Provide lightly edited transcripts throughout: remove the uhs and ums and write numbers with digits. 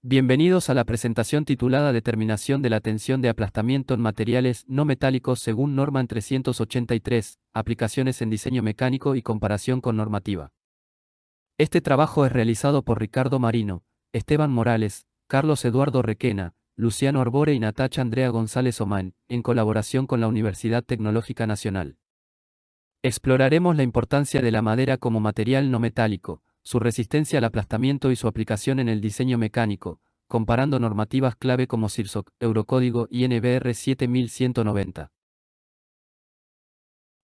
Bienvenidos a la presentación titulada Determinación de la tensión de aplastamiento en materiales no metálicos según norma en 383, aplicaciones en diseño mecánico y comparación con normativa. Este trabajo es realizado por Ricardo Marino, Esteban Morales, Carlos Eduardo Requena, Luciano Arbore y Natacha Andrea González Omain, en colaboración con la Universidad Tecnológica Nacional. Exploraremos la importancia de la madera como material no metálico, su resistencia al aplastamiento y su aplicación en el diseño mecánico, comparando normativas clave como CIRSOC, Eurocódigo y NBR 7190.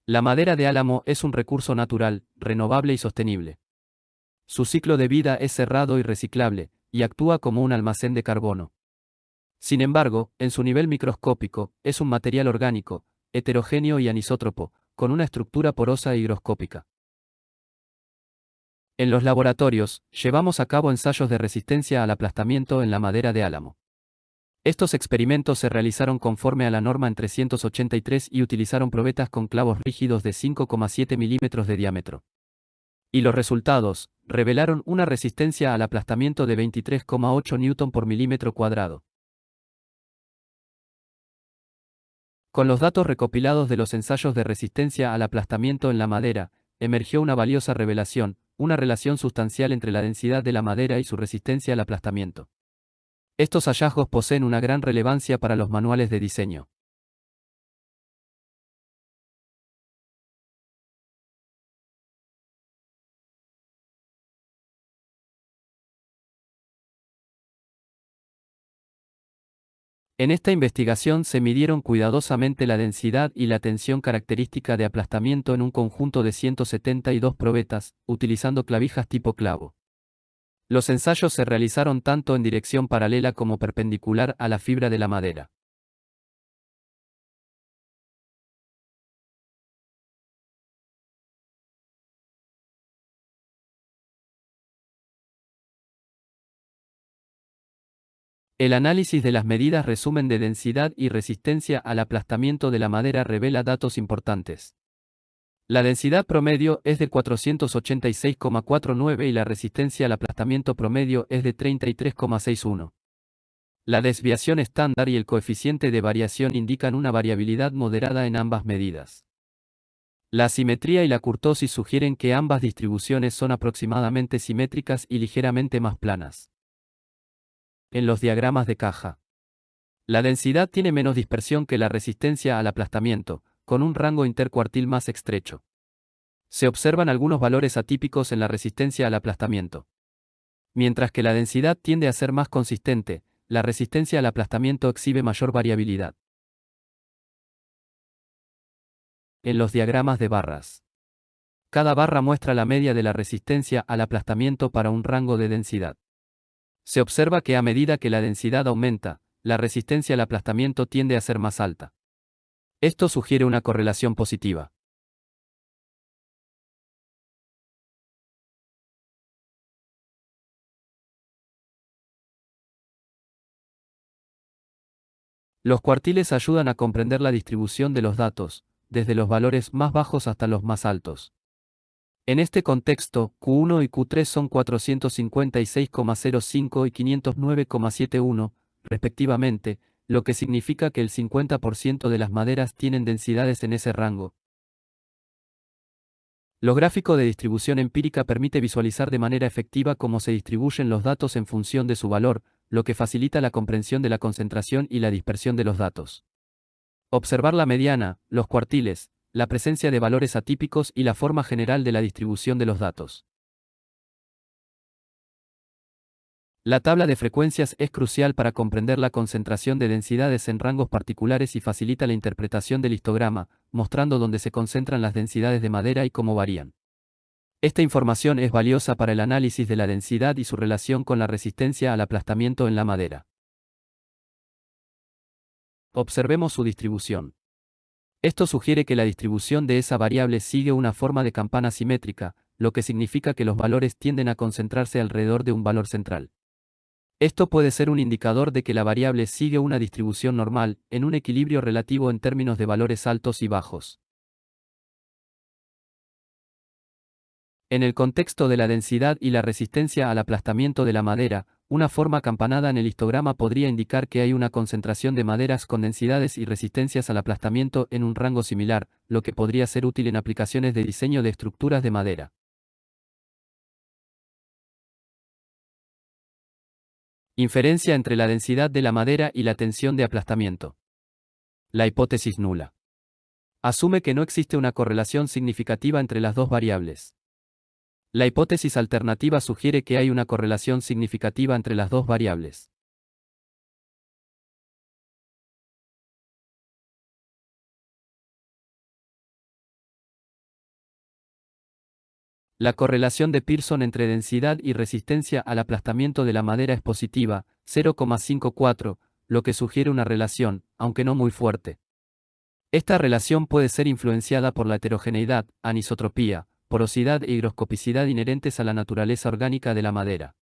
La madera de álamo es un recurso natural, renovable y sostenible. Su ciclo de vida es cerrado y reciclable, y actúa como un almacén de carbono. Sin embargo, en su nivel microscópico, es un material orgánico, heterogéneo y anisótropo, con una estructura porosa e higroscópica. En los laboratorios, llevamos a cabo ensayos de resistencia al aplastamiento en la madera de álamo. Estos experimentos se realizaron conforme a la norma en 383 y utilizaron probetas con clavos rígidos de 5,7 milímetros de diámetro. Y los resultados revelaron una resistencia al aplastamiento de 23,8 Newton por milímetro cuadrado. Con los datos recopilados de los ensayos de resistencia al aplastamiento en la madera, emergió una valiosa revelación, una relación sustancial entre la densidad de la madera y su resistencia al aplastamiento. Estos hallazgos poseen una gran relevancia para los manuales de diseño. En esta investigación se midieron cuidadosamente la densidad y la tensión característica de aplastamiento en un conjunto de 172 probetas, utilizando clavijas tipo clavo. Los ensayos se realizaron tanto en dirección paralela como perpendicular a la fibra de la madera. El análisis de las medidas resumen de densidad y resistencia al aplastamiento de la madera revela datos importantes. La densidad promedio es de 486,49 y la resistencia al aplastamiento promedio es de 33,61. La desviación estándar y el coeficiente de variación indican una variabilidad moderada en ambas medidas. La asimetría y la kurtosis sugieren que ambas distribuciones son aproximadamente simétricas y ligeramente más planas. En los diagramas de caja, la densidad tiene menos dispersión que la resistencia al aplastamiento, con un rango intercuartil más estrecho. Se observan algunos valores atípicos en la resistencia al aplastamiento. Mientras que la densidad tiende a ser más consistente, la resistencia al aplastamiento exhibe mayor variabilidad. En los diagramas de barras, cada barra muestra la media de la resistencia al aplastamiento para un rango de densidad. Se observa que a medida que la densidad aumenta, la resistencia al aplastamiento tiende a ser más alta. Esto sugiere una correlación positiva. Los cuartiles ayudan a comprender la distribución de los datos, desde los valores más bajos hasta los más altos. En este contexto, Q1 y Q3 son 456,05 y 509,71, respectivamente, lo que significa que el 50% de las maderas tienen densidades en ese rango. Los gráficos de distribución empírica permite visualizar de manera efectiva cómo se distribuyen los datos en función de su valor, lo que facilita la comprensión de la concentración y la dispersión de los datos. Observar la mediana, los cuartiles, la presencia de valores atípicos y la forma general de la distribución de los datos. La tabla de frecuencias es crucial para comprender la concentración de densidades en rangos particulares y facilita la interpretación del histograma, mostrando dónde se concentran las densidades de madera y cómo varían. Esta información es valiosa para el análisis de la densidad y su relación con la resistencia al aplastamiento en la madera. Observemos su distribución. Esto sugiere que la distribución de esa variable sigue una forma de campana simétrica, lo que significa que los valores tienden a concentrarse alrededor de un valor central. Esto puede ser un indicador de que la variable sigue una distribución normal, en un equilibrio relativo en términos de valores altos y bajos. En el contexto de la densidad y la resistencia al aplastamiento de la madera, una forma acampanada en el histograma podría indicar que hay una concentración de maderas con densidades y resistencias al aplastamiento en un rango similar, lo que podría ser útil en aplicaciones de diseño de estructuras de madera. Inferencia entre la densidad de la madera y la tensión de aplastamiento. La hipótesis nula. Asume que no existe una correlación significativa entre las dos variables. La hipótesis alternativa sugiere que hay una correlación significativa entre las dos variables. La correlación de Pearson entre densidad y resistencia al aplastamiento de la madera es positiva, 0,54, lo que sugiere una relación, aunque no muy fuerte. Esta relación puede ser influenciada por la heterogeneidad, anisotropía, porosidad e higroscopicidad inherentes a la naturaleza orgánica de la madera.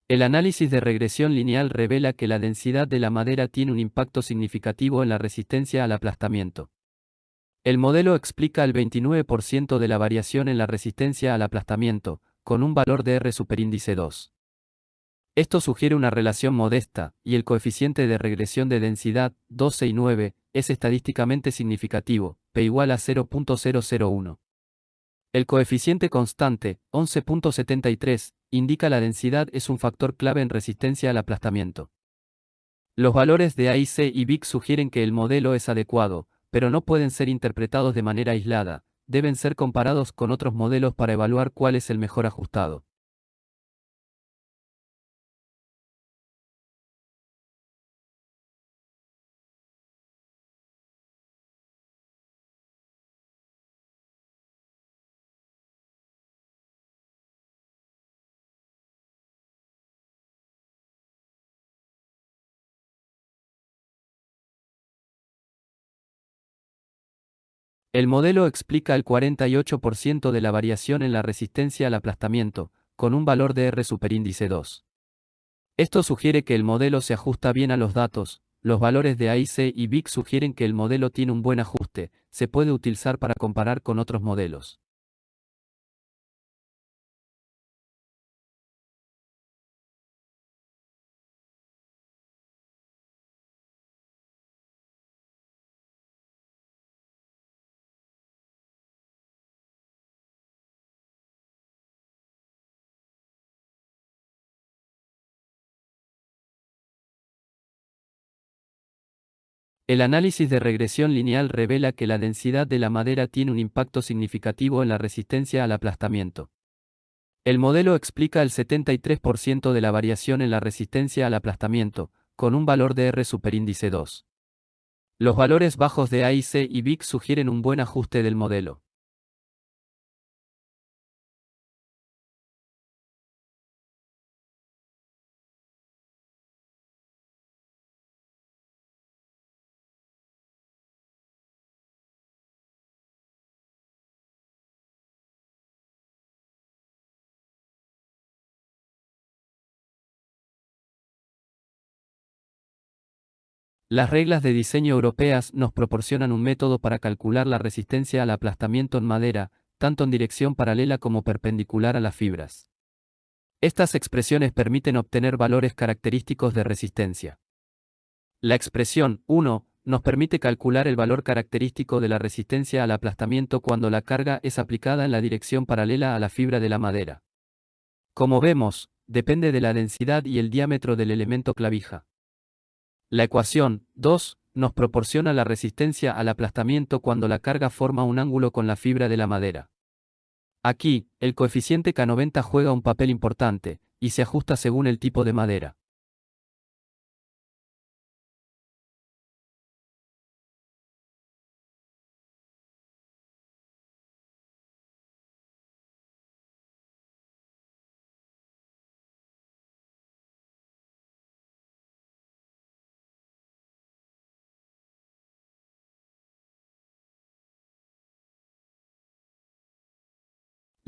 El análisis de regresión lineal revela que la densidad de la madera tiene un impacto significativo en la resistencia al aplastamiento. El modelo explica el 29% de la variación en la resistencia al aplastamiento, con un valor de R superíndice 2. Esto sugiere una relación modesta, y el coeficiente de regresión de densidad, 12 y 9, es estadísticamente significativo, P igual a 0.001. El coeficiente constante, 11.73, indica la densidad es un factor clave en resistencia al aplastamiento. Los valores de AIC y BIC sugieren que el modelo es adecuado, pero no pueden ser interpretados de manera aislada, deben ser comparados con otros modelos para evaluar cuál es el mejor ajustado. El modelo explica el 48% de la variación en la resistencia al aplastamiento, con un valor de R superíndice 2. Esto sugiere que el modelo se ajusta bien a los datos, los valores de AIC y BIC sugieren que el modelo tiene un buen ajuste, se puede utilizar para comparar con otros modelos. El análisis de regresión lineal revela que la densidad de la madera tiene un impacto significativo en la resistencia al aplastamiento. El modelo explica el 73% de la variación en la resistencia al aplastamiento, con un valor de R superíndice 2. Los valores bajos de AIC y BIC sugieren un buen ajuste del modelo. Las reglas de diseño europeas nos proporcionan un método para calcular la resistencia al aplastamiento en madera, tanto en dirección paralela como perpendicular a las fibras. Estas expresiones permiten obtener valores característicos de resistencia. La expresión 1 nos permite calcular el valor característico de la resistencia al aplastamiento cuando la carga es aplicada en la dirección paralela a la fibra de la madera. Como vemos, depende de la densidad y el diámetro del elemento clavija. La ecuación 2 nos proporciona la resistencia al aplastamiento cuando la carga forma un ángulo con la fibra de la madera. Aquí, el coeficiente K90 juega un papel importante, y se ajusta según el tipo de madera.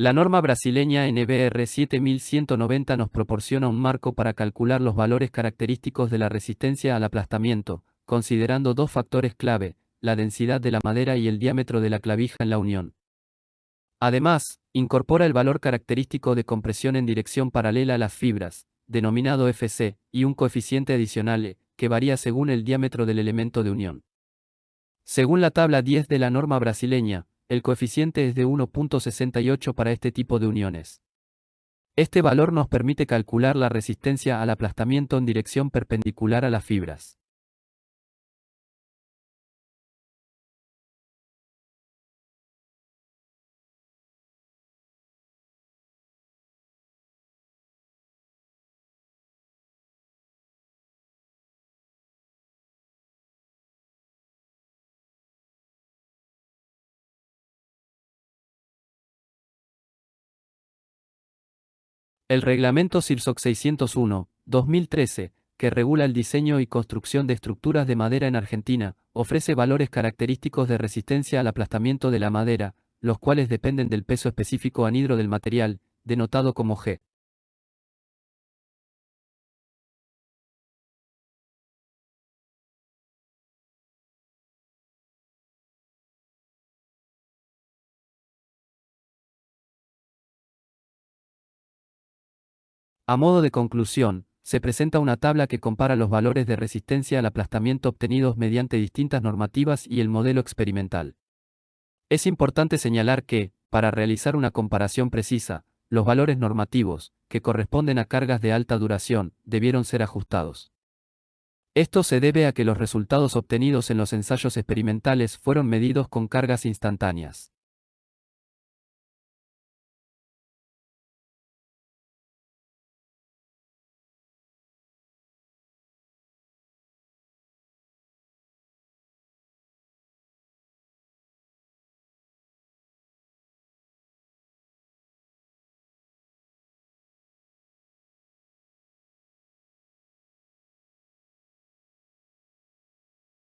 La norma brasileña NBR 7190 nos proporciona un marco para calcular los valores característicos de la resistencia al aplastamiento, considerando dos factores clave, la densidad de la madera y el diámetro de la clavija en la unión. Además, incorpora el valor característico de compresión en dirección paralela a las fibras, denominado FC, y un coeficiente adicional E, que varía según el diámetro del elemento de unión. Según la tabla 10 de la norma brasileña, el coeficiente es de 1.68 para este tipo de uniones. Este valor nos permite calcular la resistencia al aplastamiento en dirección perpendicular a las fibras. El reglamento CIRSOC 601, 2013, que regula el diseño y construcción de estructuras de madera en Argentina, ofrece valores característicos de resistencia al aplastamiento de la madera, los cuales dependen del peso específico anhidro del material, denotado como G. A modo de conclusión, se presenta una tabla que compara los valores de resistencia al aplastamiento obtenidos mediante distintas normativas y el modelo experimental. Es importante señalar que, para realizar una comparación precisa, los valores normativos, que corresponden a cargas de alta duración, debieron ser ajustados. Esto se debe a que los resultados obtenidos en los ensayos experimentales fueron medidos con cargas instantáneas.